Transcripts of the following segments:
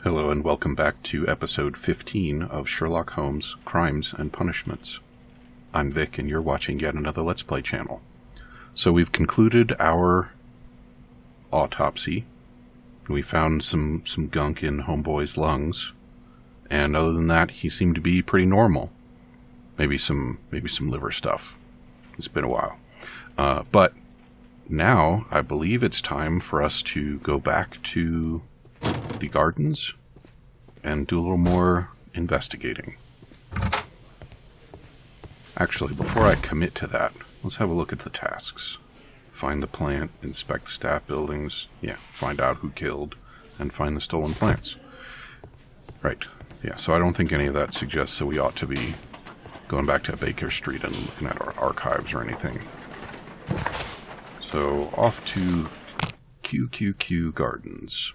Hello and welcome back to episode 15 of Sherlock Holmes, Crimes and Punishments. I'm Vic and you're watching yet another Let's Play channel. So we've concluded our autopsy. We found some gunk in Homeboy's lungs. And other than that, he seemed to be pretty normal. Maybe some liver stuff. It's been a while. But now I believe it's time for us to go back to the gardens and do a little more investigating. Actually, before I commit to that, let's have a look at the tasks. Find the plant, inspect staff buildings, find out who killed, and find the stolen plants. Right, so I don't think any of that suggests that we ought to be going back to Baker Street and looking at our archives or anything. So, off to QQQ Gardens.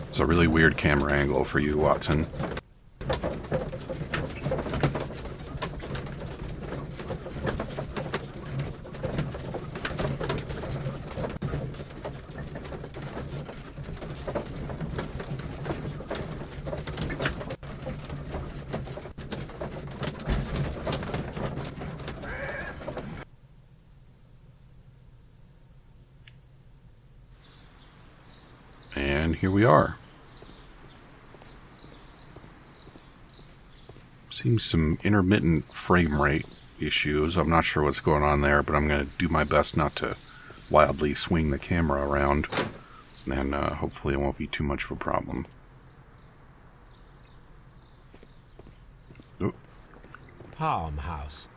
It's a really weird camera angle for you, Watson. And here we are. Seems some intermittent frame rate issues. I'm not sure what's going on there, but I'm going to do my best not to wildly swing the camera around, and hopefully it won't be too much of a problem. Oh. Farmhouse.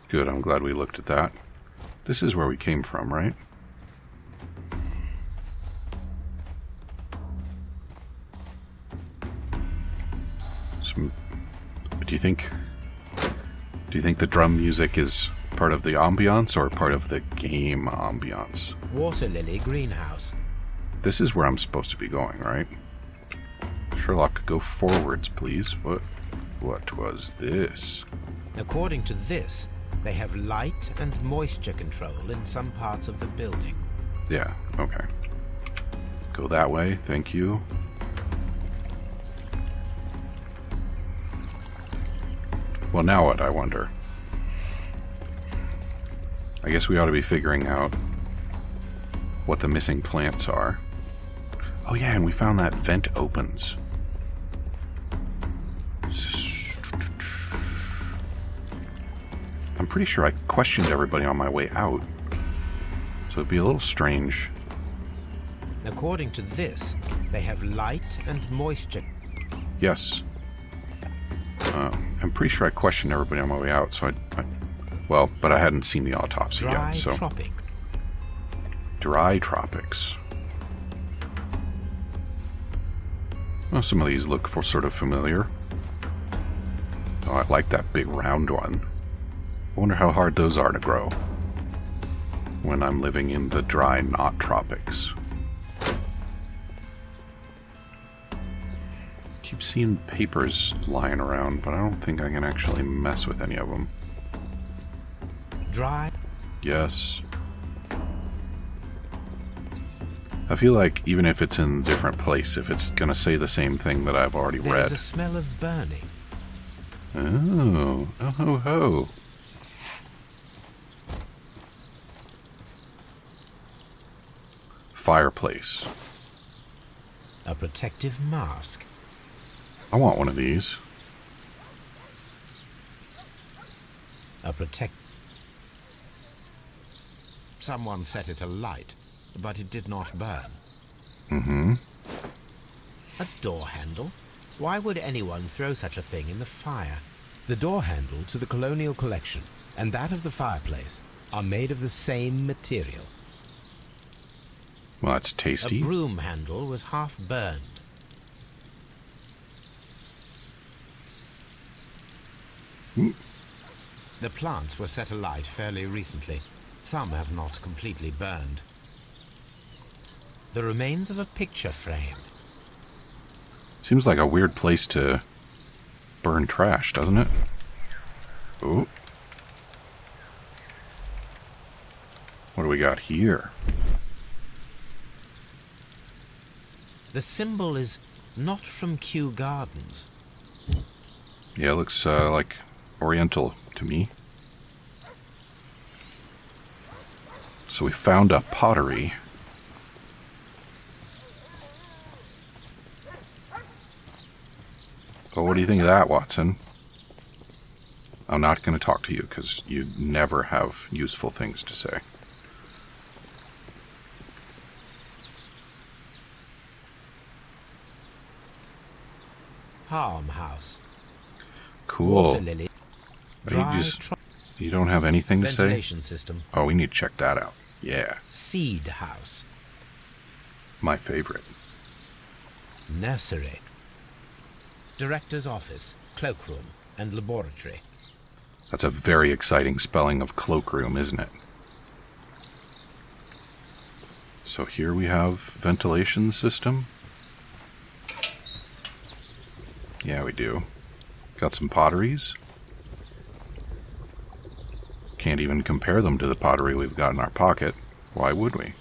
Good, I'm glad we looked at that. This is where we came from, right? Do you think the drum music is part of the ambiance or part of the game ambiance? Water lily greenhouse. This is where I'm supposed to be going, right? Sherlock, go forwards, please. What was this? According to this, they have light and moisture control in some parts of the building. Yeah, okay. Go that way, thank you. Well, now what, I wonder? I guess we ought to be figuring out what the missing plants are. Oh yeah, and we found that vent opens. I'm pretty sure I questioned everybody on my way out. So it'd be a little strange. According to this, they have light and moisture. Yes. I'm pretty sure I questioned everybody on my way out, so but I hadn't seen the autopsy yet, so... Dry tropics. Well, some of these look sort of familiar. Oh, I like that big round one. I wonder how hard those are to grow when I'm living in the dry, not tropics. Keep seeing papers lying around, but I don't think I can actually mess with any of them. Dry? Yes. I feel like even if it's in a different place, if it's going to say the same thing that I've already read. There's a smell of burning. Oh ho ho. Fireplace. A protective mask. I want one of these. Someone set it alight, but it did not burn. Mm-hmm. A door handle? Why would anyone throw such a thing in the fire? The door handle to the Colonial Collection and that of the fireplace are made of the same material. Well, that's tasty. A broom handle was half burned. The plants were set alight fairly recently. Some have not completely burned. The remains of a picture frame. Seems like a weird place to burn trash, doesn't it? Oh. What do we got here? The symbol is not from Kew Gardens. Yeah, it looks like Oriental to me. So we found a pottery. Oh, what do you think of that, Watson? I'm not going to talk to you because you never have useful things to say. Farmhouse. Cool. Water lily. Dry You don't have anything to say? ventilation system. Oh, we need to check that out. Yeah, Seed house. my favorite. Nursery. Director's office, cloakroom, and laboratory. That's a very exciting spelling of cloakroom, isn't it? So here we have ventilation system. Yeah, we do. Got some potteries. Can't even compare them to the pottery we've got in our pocket. Why would we?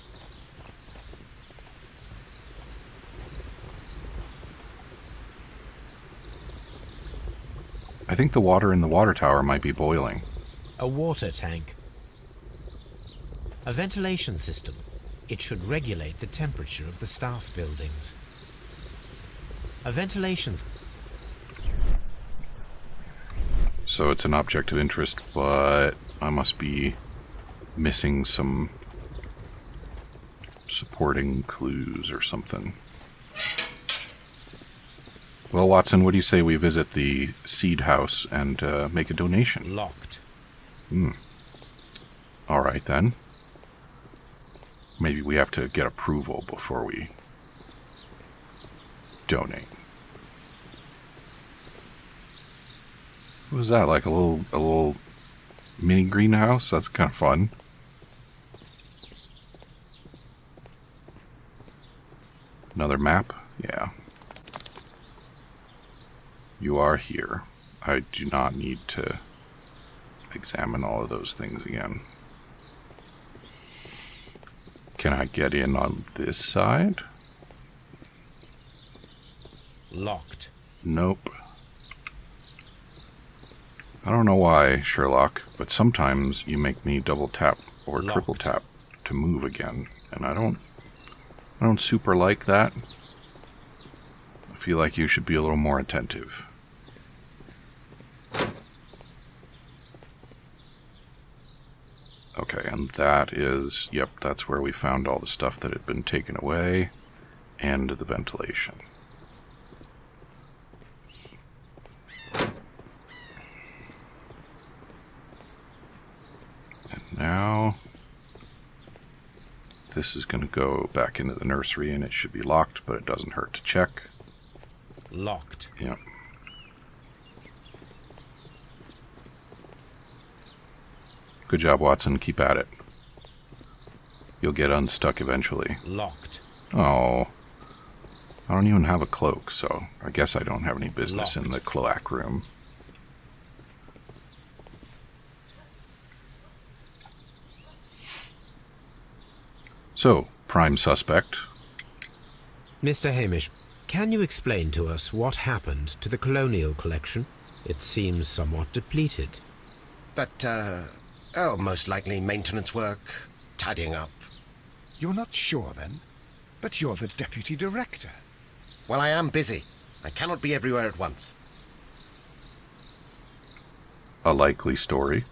I think the water in the water tower might be boiling. A water tank. A ventilation system. It should regulate the temperature of the staff buildings. A ventilation... So it's an object of interest, but I must be missing some supporting clues or something. Well, Watson, what do you say we visit the seed house and make a donation? Locked. All right, then. Maybe we have to get approval before we donate. What was that? Like a little mini greenhouse? That's kind of fun. Another map? Yeah. You are here. I do not need to examine all of those things again. Can I get in on this side? Locked. Nope. I don't know why, Sherlock, but sometimes you make me double tap or triple tap to move again, and I don't super like that. I feel like you should be a little more attentive. Okay, and that is, yep, that's where we found all the stuff that had been taken away, and the ventilation. And now, this is going to go back into the nursery, and it should be locked, but it doesn't hurt to check. Locked. Yep. Good job, Watson. Keep at it. You'll get unstuck eventually. Locked. Oh. I don't even have a cloak, so I guess I don't have any business in the cloak room. So, prime suspect. Mr. Hamish, can you explain to us what happened to the colonial collection? It seems somewhat depleted. But, most likely maintenance work, tidying up. You're not sure, then? But you're the deputy director. Well, I am busy. I cannot be everywhere at once. A likely story.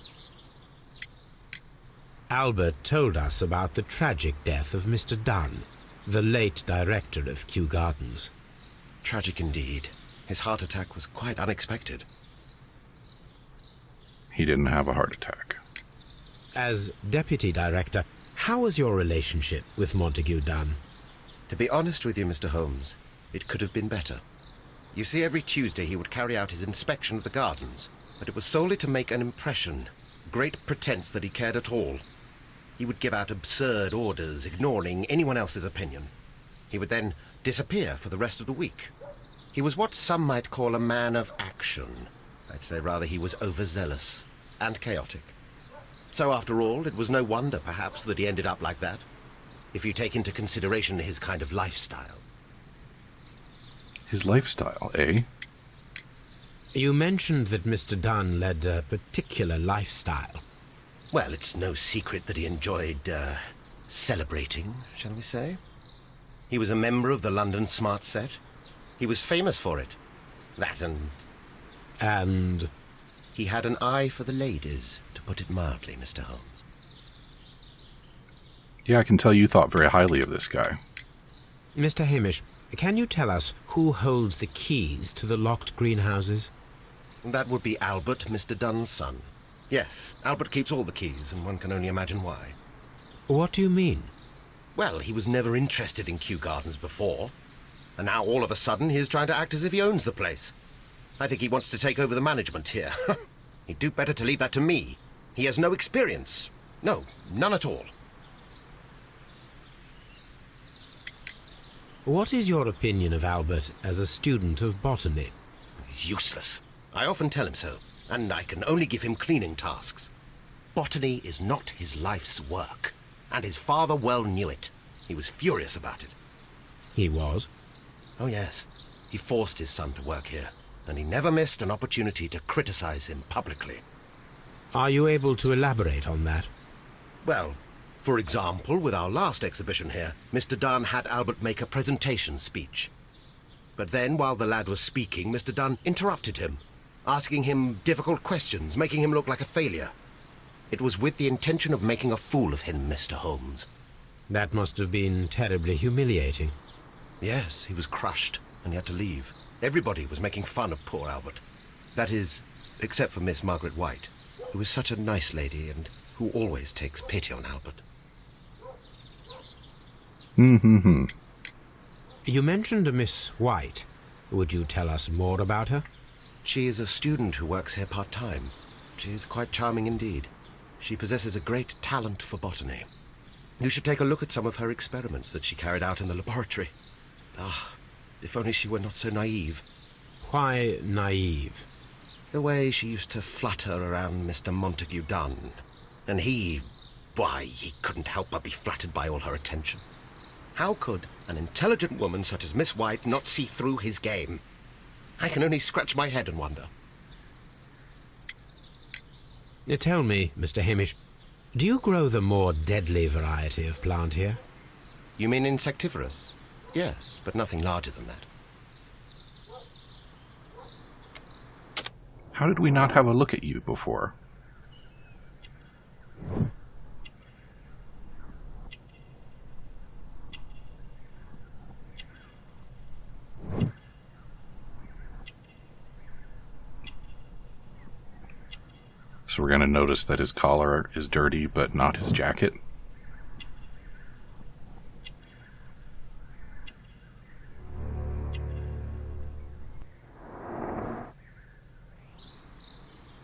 Albert told us about the tragic death of Mr. Dunn, the late director of Kew Gardens. Tragic indeed. His heart attack was quite unexpected. He didn't have a heart attack. As deputy director, how was your relationship with Montague Dunn? To be honest with you, Mr. Holmes, it could have been better. You see, every Tuesday he would carry out his inspection of the gardens, but it was solely to make an impression. Great pretense that he cared at all. He would give out absurd orders, ignoring anyone else's opinion. He would then disappear for the rest of the week. He was what some might call a man of action. I'd say rather he was overzealous and chaotic. So after all, it was no wonder, perhaps, that he ended up like that, if you take into consideration his kind of lifestyle. His lifestyle, eh? You mentioned that Mr. Dunn led a particular lifestyle. Well, it's no secret that he enjoyed, celebrating, shall we say? He was a member of the London Smart Set. He was famous for it. That and... And... He had an eye for the ladies, to put it mildly, Mr. Holmes. Yeah, I can tell you thought very highly of this guy. Mr. Hamish, can you tell us who holds the keys to the locked greenhouses? That would be Albert, Mr. Dunn's son. Yes, Albert keeps all the keys, and one can only imagine why. What do you mean? Well, he was never interested in Kew Gardens before. And now, all of a sudden, he's trying to act as if he owns the place. I think he wants to take over the management here. He'd do better to leave that to me. He has no experience. No, none at all. What is your opinion of Albert as a student of botany? He's useless. I often tell him so, and I can only give him cleaning tasks. Botany is not his life's work, and his father well knew it. He was furious about it. He was? Oh, yes. He forced his son to work here, and he never missed an opportunity to criticize him publicly. Are you able to elaborate on that? Well, for example, with our last exhibition here, Mr. Dunn had Albert make a presentation speech. But then, while the lad was speaking, Mr. Dunn interrupted him, asking him difficult questions, making him look like a failure. It was with the intention of making a fool of him, Mr. Holmes. That must have been terribly humiliating. Yes, he was crushed, and he had to leave. Everybody was making fun of poor Albert. That is, except for Miss Margaret White, who is such a nice lady and who always takes pity on Albert. You mentioned a Miss White. Would you tell us more about her? She is a student who works here part-time. She is quite charming indeed. She possesses a great talent for botany. You should take a look at some of her experiments that she carried out in the laboratory. Ah, if only she were not so naive. Why naive? The way she used to flutter around Mr. Montague Dunn. And why, he couldn't help but be flattered by all her attention. How could an intelligent woman such as Miss White not see through his game? I can only scratch my head and wonder. Tell me, Mr. Hamish, do you grow the more deadly variety of plant here? You mean insectivorous? Yes, but nothing larger than that. How did we not have a look at you before? So we're going to notice that his collar is dirty, but not his jacket.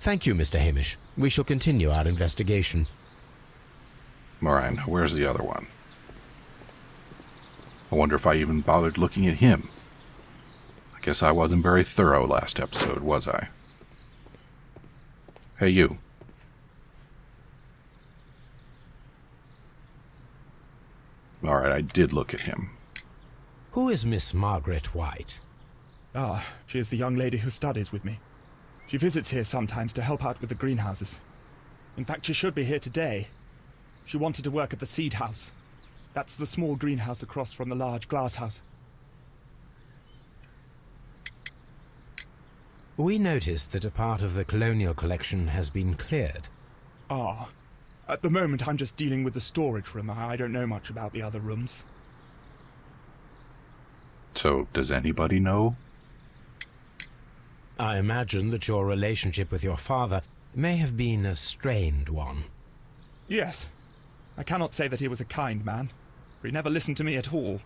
Thank you, Mr. Hamish. We shall continue our investigation. Alright, where's the other one? I wonder if I even bothered looking at him. I guess I wasn't very thorough last episode, was I? Hey, you. Alright, I did look at him. Who is Miss Margaret White? Ah, she is the young lady who studies with me. She visits here sometimes to help out with the greenhouses. In fact, she should be here today. She wanted to work at the seed house. That's the small greenhouse across from the large glass house. We noticed that a part of the colonial collection has been cleared. Ah, at the moment I'm just dealing with the storage room. I don't know much about the other rooms. So, does anybody know? I imagine that your relationship with your father may have been a strained one. Yes. I cannot say that he was a kind man, for he never listened to me at all.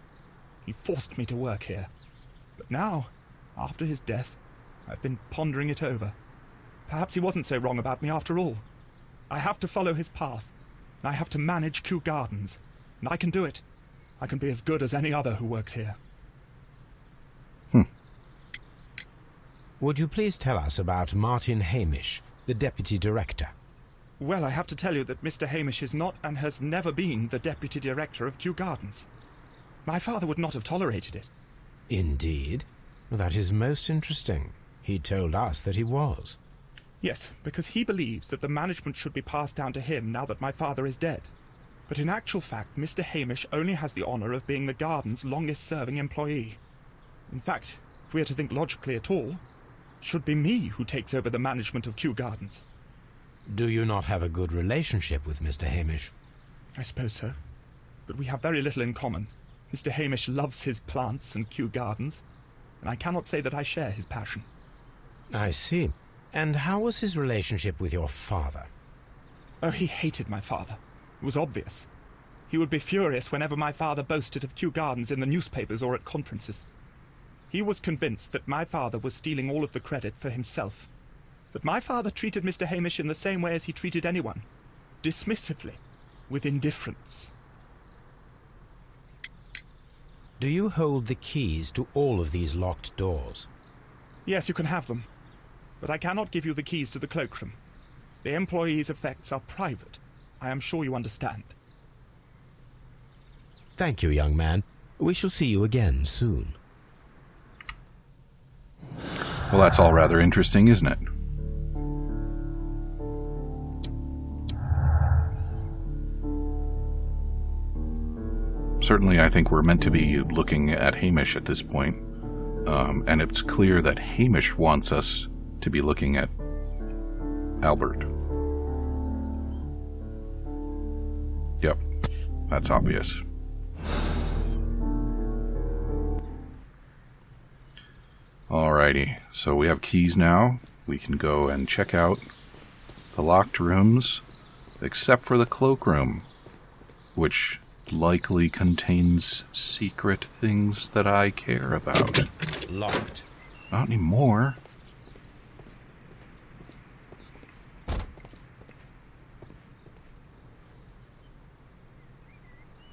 He forced me to work here. But now, after his death, I've been pondering it over. Perhaps he wasn't so wrong about me after all. I have to follow his path. I have to manage Kew Gardens. And I can do it. I can be as good as any other who works here. Would you please tell us about Martin Hamish, the deputy director? Well, I have to tell you that Mr. Hamish is not and has never been the deputy director of Kew Gardens. My father would not have tolerated it. Indeed? That is most interesting. He told us that he was. Yes, because he believes that the management should be passed down to him now that my father is dead. But in actual fact, Mr. Hamish only has the honour of being the garden's longest-serving employee. In fact, if we are to think logically at all, it should be me who takes over the management of Kew Gardens. Do you not have a good relationship with Mr. Hamish? I suppose so. But we have very little in common. Mr. Hamish loves his plants and Kew Gardens, and I cannot say that I share his passion. I see. And how was his relationship with your father? Oh, he hated my father. It was obvious. He would be furious whenever my father boasted of Kew Gardens in the newspapers or at conferences. He was convinced that my father was stealing all of the credit for himself. That my father treated Mr. Hamish in the same way as he treated anyone. Dismissively. With indifference. Do you hold the keys to all of these locked doors? Yes, you can have them. But I cannot give you the keys to the cloakroom. The employees' effects are private. I am sure you understand. Thank you, young man. We shall see you again soon. Well, that's all rather interesting, isn't it? Certainly, I think we're meant to be looking at Hamish at this point. And it's clear that Hamish wants us to be looking at Albert. Yep, that's obvious. Alrighty, so we have keys now. We can go and check out the locked rooms, except for the cloakroom, which likely contains secret things that I care about. Locked. Not anymore.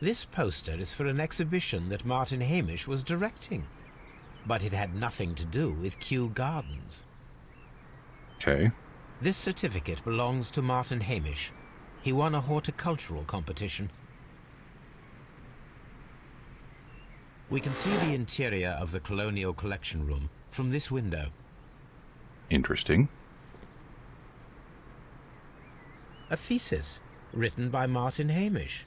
This poster is for an exhibition that Martin Hamish was directing. But it had nothing to do with Kew Gardens. Okay. This certificate belongs to Martin Hamish. He won a horticultural competition. We can see the interior of the Colonial Collection Room from this window. Interesting. A thesis written by Martin Hamish.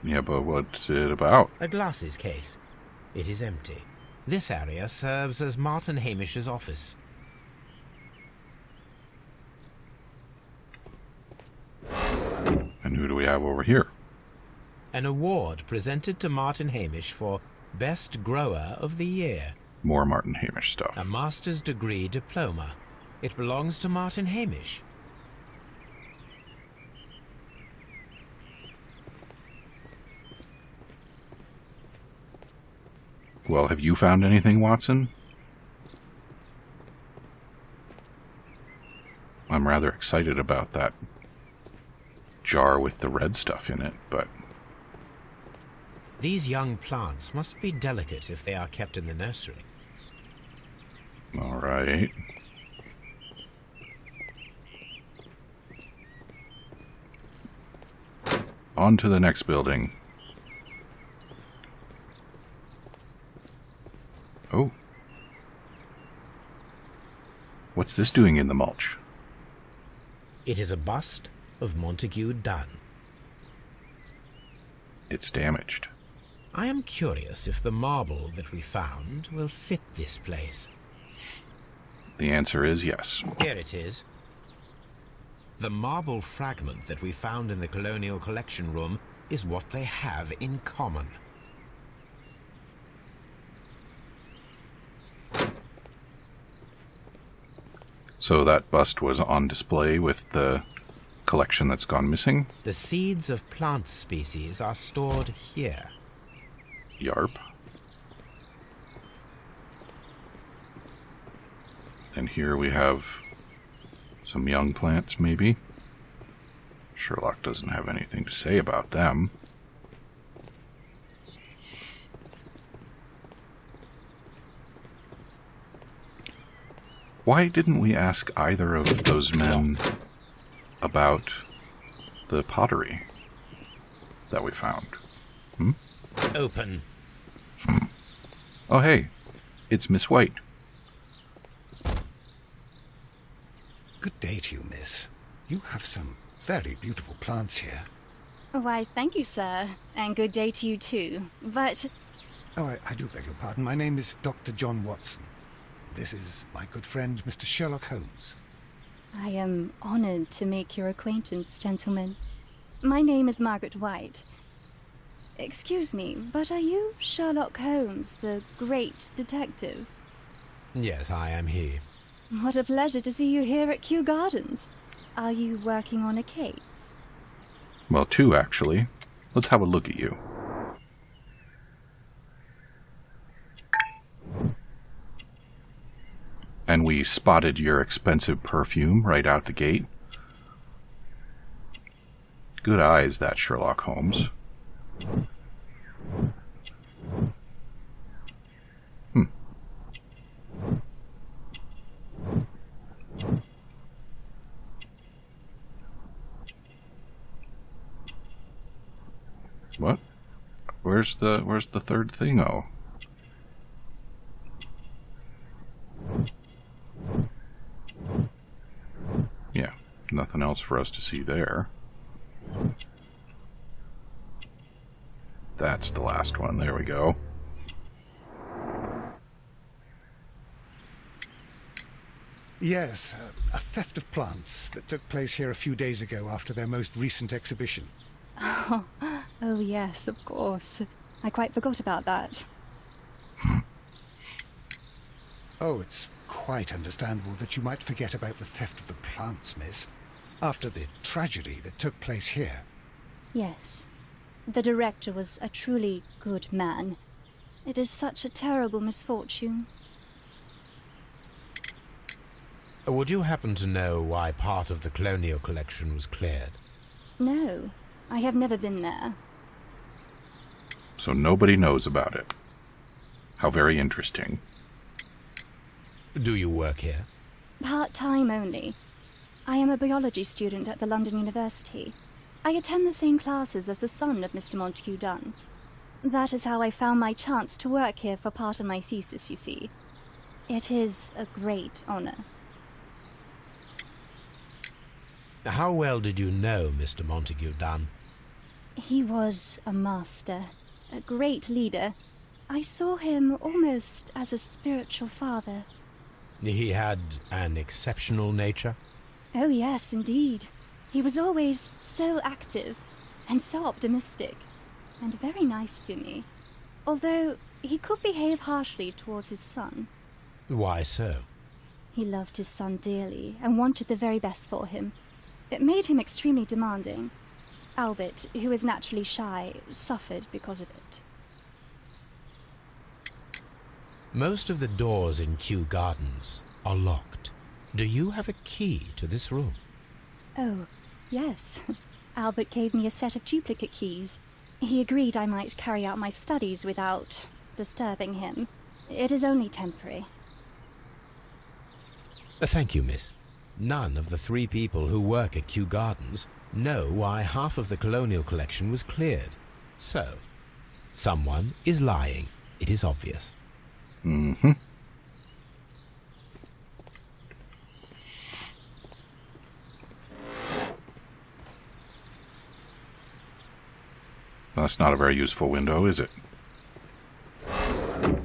Yeah, but what's it about? A glasses case. It is empty. This area serves as Martin Hamish's office. And who do we have over here? An award presented to Martin Hamish for Best Grower of the Year. More Martin Hamish stuff. A master's degree diploma. It belongs to Martin Hamish. Well, have you found anything, Watson? I'm rather excited about that jar with the red stuff in it, but... These young plants must be delicate if they are kept in the nursery. All right. On to the next building. Oh. What's this doing in the mulch? It is a bust of Montague Dunn. It's damaged. I am curious if the marble that we found will fit this place. The answer is yes. Here it is. The marble fragment that we found in the Colonial Collection Room is what they have in common. So that bust was on display with the collection that's gone missing? The seeds of plant species are stored here. Yarp. And here we have some young plants, maybe. Sherlock doesn't have anything to say about them. Why didn't we ask either of those men about the pottery that we found. Open. Oh, hey, it's Miss White. Good day to you, miss. You have some very beautiful plants here. Why, thank you, sir. And good day to you, too. But... Oh, I do beg your pardon. My name is Dr. John Watson. This is my good friend, Mr. Sherlock Holmes. I am honored to make your acquaintance, gentlemen. My name is Margaret White. Excuse me, but are you Sherlock Holmes, the great detective? Yes, I am he. What a pleasure to see you here at Kew Gardens. Are you working on a case? Well, 2, actually. Let's have a look at you. And we spotted your expensive perfume right out the gate. Good eyes, that Sherlock Holmes. What? Where's the third thingo? Yeah, nothing else for us to see there. That's the last one. There we go. Yes, a theft of plants that took place here a few days ago after their most recent exhibition. Oh, yes, of course. I quite forgot about that. Oh, it's quite understandable that you might forget about the theft of the plants, miss, after the tragedy that took place here. Yes. The director was a truly good man. It is such a terrible misfortune. Would you happen to know why part of the colonial collection was cleared? No, I have never been there. So nobody knows about it. How very interesting. Do you work here? Part-time only. I am a biology student at the London University. I attend the same classes as the son of Mr. Montague Dunn. That is how I found my chance to work here for part of my thesis, you see. It is a great honor. How well did you know Mr. Montague Dunn? He was a master, a great leader. I saw him almost as a spiritual father. He had an exceptional nature? Oh yes, indeed. He was always so active and so optimistic, and very nice to me. Although he could behave harshly towards his son. Why so? He loved his son dearly and wanted the very best for him. It made him extremely demanding. Albert, who is naturally shy, suffered because of it. Most of the doors in Kew Gardens are locked. Do you have a key to this room? Oh, yes. Albert gave me a set of duplicate keys. He agreed I might carry out my studies without disturbing him. It is only temporary. Thank you, miss. None of the 3 people who work at Kew Gardens know why half of the colonial collection was cleared. So, someone is lying. It is obvious. Mm-hmm. That's not a very useful window, is it? I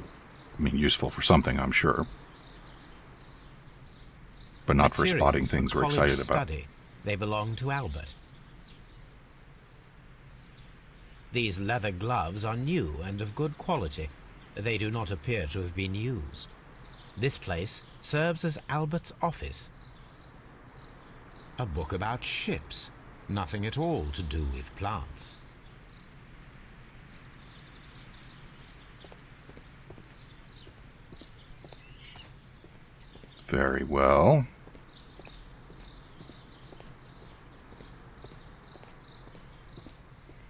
mean, useful for something, I'm sure. But not for spotting things we're excited about. They belong to Albert. These leather gloves are new and of good quality. They do not appear to have been used. This place serves as Albert's office. A book about ships. Nothing at all to do with plants. Very well.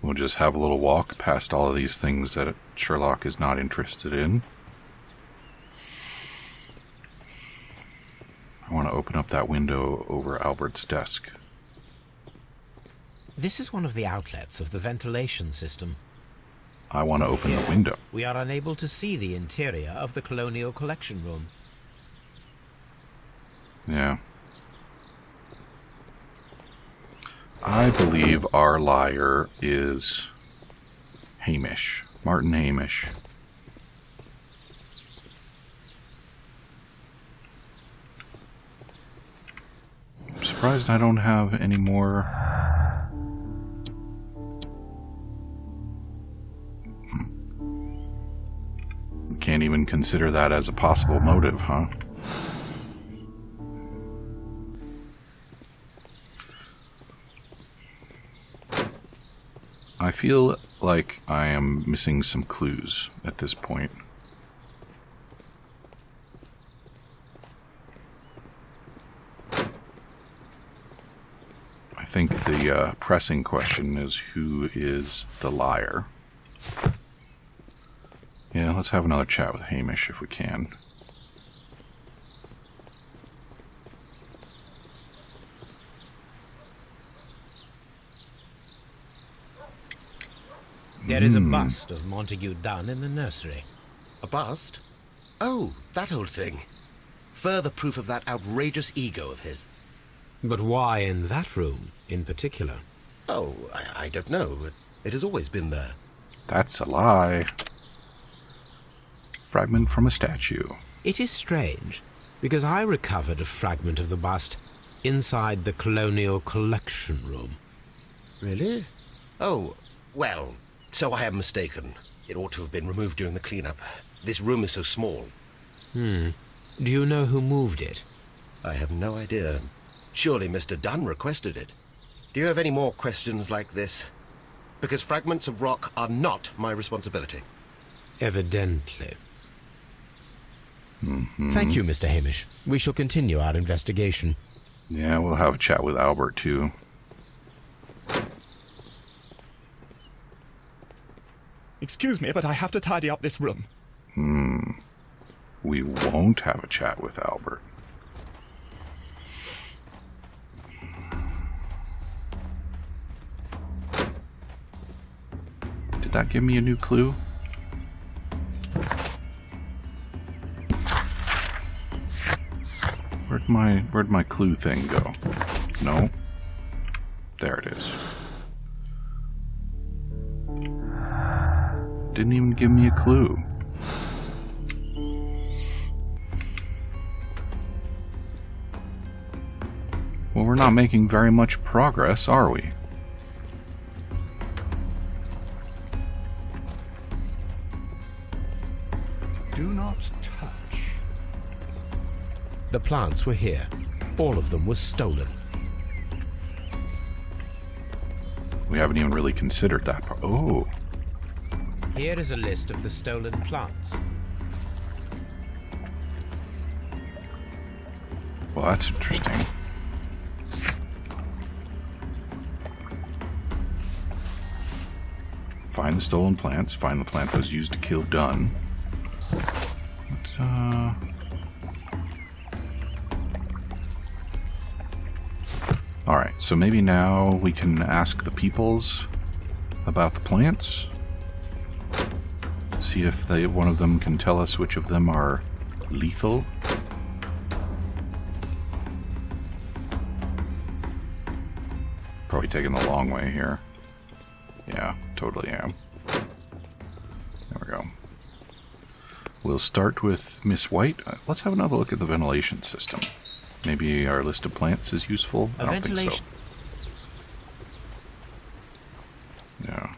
We'll just have a little walk past all of these things that Sherlock is not interested in. I want to open up that window over Albert's desk. This is one of the outlets of the ventilation system. I want to open the window. We are unable to see the interior of the Colonial Collection Room. Yeah. I believe our liar is Hamish. Martin Hamish. I'm surprised I don't have any more. We can't even consider that as a possible motive, huh? I feel like I am missing some clues at this point. I think the pressing question is, who is the liar? Yeah, let's have another chat with Hamish if we can. There is a bust of Montague Dunn in the nursery. A bust? Oh, that old thing. Further proof of that outrageous ego of his. But why in that room, in particular? Oh, I don't know. It has always been there. That's a lie. Fragment from a statue. It is strange, because I recovered a fragment of the bust inside the Colonial Collection Room. Really? Oh, well, so I am mistaken. It ought to have been removed during the cleanup. This room is so small. Do you know who moved it? I have no idea. Surely Mr. Dunn requested it. Do you have any more questions like this? Because fragments of rock are not my responsibility. Evidently. Thank you, Mr. Hamish. We shall continue our investigation. Yeah, we'll have a chat with Albert, too. Excuse me, but I have to tidy up this room. We won't have a chat with Albert. Did that give me a new clue? Where'd my clue thing go? No. There it is. Didn't even give me a clue. Well, we're not making very much progress, are we? Do not touch. The plants were here. All of them were stolen. We haven't even really considered that part. Oh. Here is a list of the stolen plants. Well, that's interesting. Find the stolen plants. Find the plant that was used to kill Dunn. Let's, Alright, so maybe now we can ask the peoples about the plants. See if one of them can tell us which of them are lethal. Probably taking the long way here. Yeah, totally am. There we go. We'll start with Miss White. Let's have another look at the ventilation system. Maybe our list of plants is useful? I don't think so. Yeah.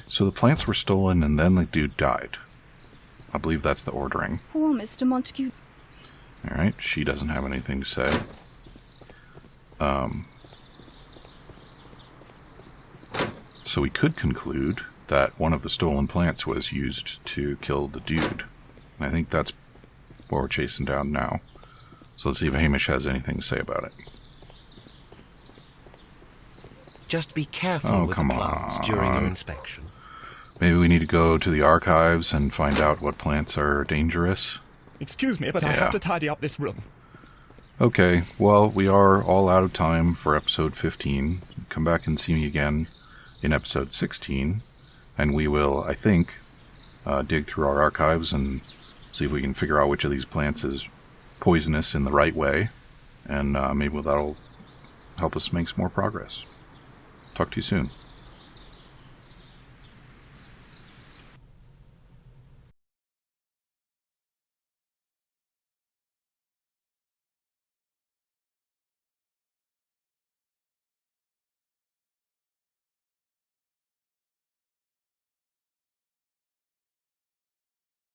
So the plants were stolen and then the dude died. I believe that's the ordering. Poor Mr. Montague. Alright, she doesn't have anything to say. So we could conclude that one of the stolen plants was used to kill the dude. And I think that's what we're chasing down now. So let's see if Hamish has anything to say about it. Just be careful with the plants during your inspection. Maybe we need to go to the archives and find out what plants are dangerous. Excuse me, but I have to tidy up this room. Okay, well, we are all out of time for episode 15. Come back and see me again in episode 16, and we will, I think, dig through our archives and see if we can figure out which of these plants is poisonous in the right way, and maybe that'll help us make some more progress. Talk to you soon.